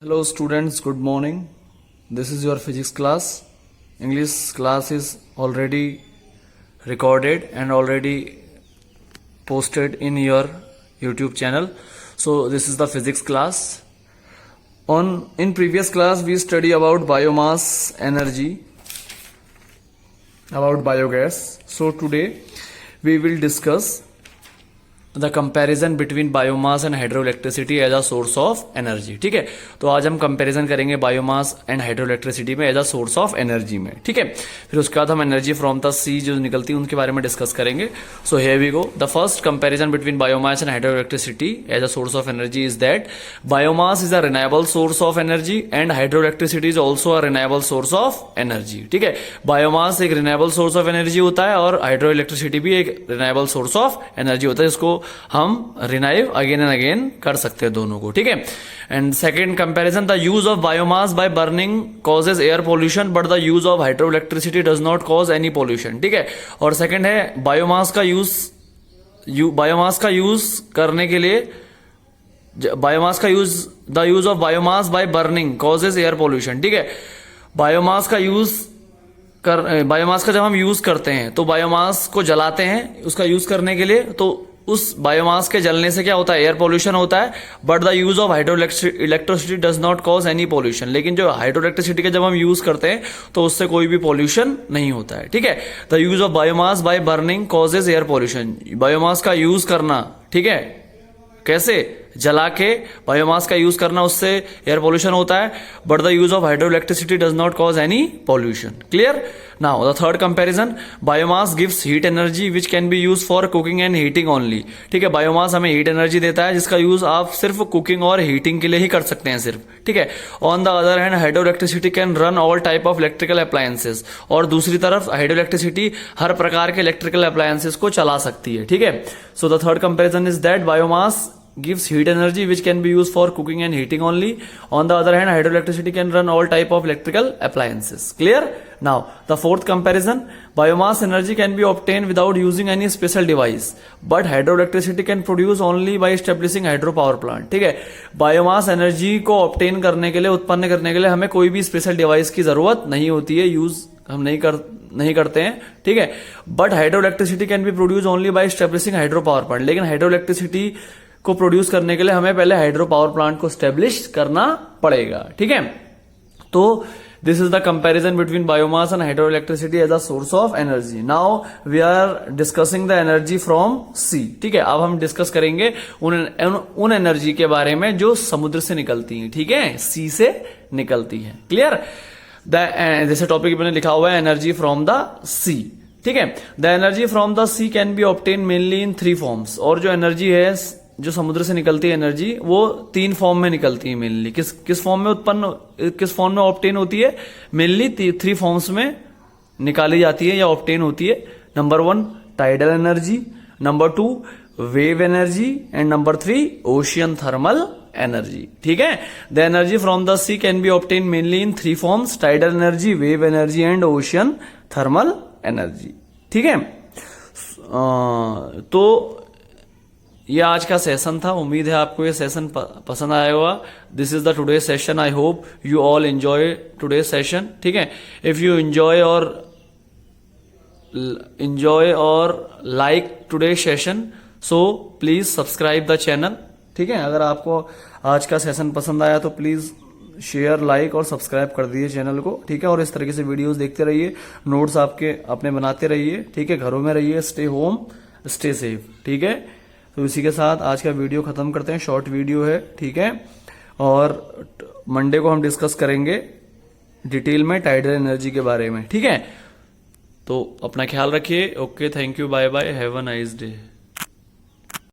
Hello students, good morning. This is your physics class. English class is already recorded and already posted in your YouTube channel. So this is the physics class. In previous class we study about biomass energy, about biogas. So today we will discuss the comparison between biomass and hydro electricity as a source of energy. ठीक है, तो आज हम comparison करेंगे biomass and hydro electricity में as a source of energy में. ठीक है, फिर उसके बाद हम एनर्जी फ्रॉम द सी जो निकलती है उनके बारे में डिस्कस करेंगे. So here we go. The first comparison between biomass and hydro electricity as a source of energy is that biomass is a reliable source of energy and hydro electricity is also a reliable source of energy. ठीक है, biomass एक reliable source of energy होता है और hydro electricity भी एक reliable source of energy होता है, जिसको हम रिनाइव अगेन एंड अगेन कर सकते हैं दोनों को. ठीक है, and second comparison, the use of biomass by burning causes air pollution but the use of hydro electricity does not cause any pollution. ठीक है, और सेकेंड है बायोमास का यूज करने के लिए बायोमास का use the use of biomass by burning causes air pollution. ठीक है, बायोमास का जब हम यूज करते हैं तो बायोमास को जलाते हैं उसका यूज करने के लिए, तो उस बायोमास के जलने से क्या होता है, एयर पोल्यूशन होता है. But the use of hydro electricity does not cause any pollution. लेकिन जो हाइड्रो इलेक्ट्रिसिटी का जब हम यूज करते हैं तो उससे कोई भी पोल्यूशन नहीं होता है. ठीक है, the use of biomass by burning causes air pollution. Biomass का यूज करना, ठीक है, कैसे, जला के बायोमास का यूज करना, उससे एयर पोल्यूशन होता है. But the use of hydro electricity does not cause any pollution. Clear. Now the third comparison, biomass gives heat energy which can be use for cooking and heating only. ठीक है, biomass हमें heat energy देता है जिसका use आप सिर्फ cooking और heating के लिए ही कर सकते हैं सिर्फ. ठीक है, on the other hand hydro electricity can run all type of electrical appliances. और दूसरी तरफ हाइड्रो इलेक्ट्रिसिटी हर प्रकार के इलेक्ट्रिकल अप्लायंसेस को चला सकती है. ठीक है, so the third comparison is that biomass gives heat energy which can be used for cooking and heating only. On the other hand, hydroelectricity can run all type of electrical appliances. Clear. Now the fourth comparison, biomass energy can be obtained without using any special device but hydroelectricity can produce only by establishing hydropower plant. ठीक है, biomass energy को obtain करने के लिए, उत्पन्न करने के लिए हमें कोई भी स्पेशल डिवाइस की जरूरत नहीं होती है, यूज हम नहीं करते हैं. ठीक है, but hydro electricity can be produce only by establishing hydro power plant. लेकिन हाइड्रो इलेक्ट्रिसिटी को प्रोड्यूस करने के लिए हमें पहले हाइड्रो पावर प्लांट को स्टेब्लिश करना पड़ेगा. ठीक है, तो this is the comparison between biomass and hydro electricity as a source of energy. Now we are discussing the energy from sea. ठीक है, अब हम डिस्कस करेंगे उन एनर्जी के बारे में जो समुद्र से निकलती हैं. ठीक है, सी से निकलती हैं. क्लियर. जैसे टॉपिक मैंने लिखा हुआ है एनर्जी फ्रॉम द सी. ठीक है, the energy from the sea can be obtain mainly in 3 forms. और जो एनर्जी है जो समुद्र से निकलती है एनर्जी वो 3 फॉर्म में निकलती है मेनली. किस फॉर्म में किस फॉर्म में ऑब्टेन होती है, मेनली 3 फॉर्म्स में निकाली जाती है या ऑब्टेन होती है. Number 1 tidal energy, number 2 wave energy and number 3 ocean thermal energy. ठीक है, the energy from the sea can be obtain mainly in 3 forms, tidal energy, wave energy and ocean thermal energy. ठीक है, तो ये आज का सेशन था. उम्मीद है आपको ये सेशन पसंद आया होगा. This is the today session. I hope you all enjoy today session. ठीक है, इफ यू एंजॉय और like today session so please subscribe the channel. ठीक है, अगर आपको आज का सेशन पसंद आया तो प्लीज शेयर, लाइक और सब्सक्राइब कर दीजिए चैनल को. ठीक है, और इस तरीके से वीडियोस देखते रहिए, नोट्स आपके अपने बनाते रहिए. ठीक है, घरों में रहिए, स्टे होम, स्टे सेफ. ठीक है, तो इसी के साथ आज का वीडियो खत्म करते हैं. शॉर्ट वीडियो है. ठीक है, और मंडे को हम डिस्कस करेंगे डिटेल में टाइडल एनर्जी के बारे में. ठीक है, तो अपना ख्याल रखिए. Okay, thank you, bye bye, have a nice day.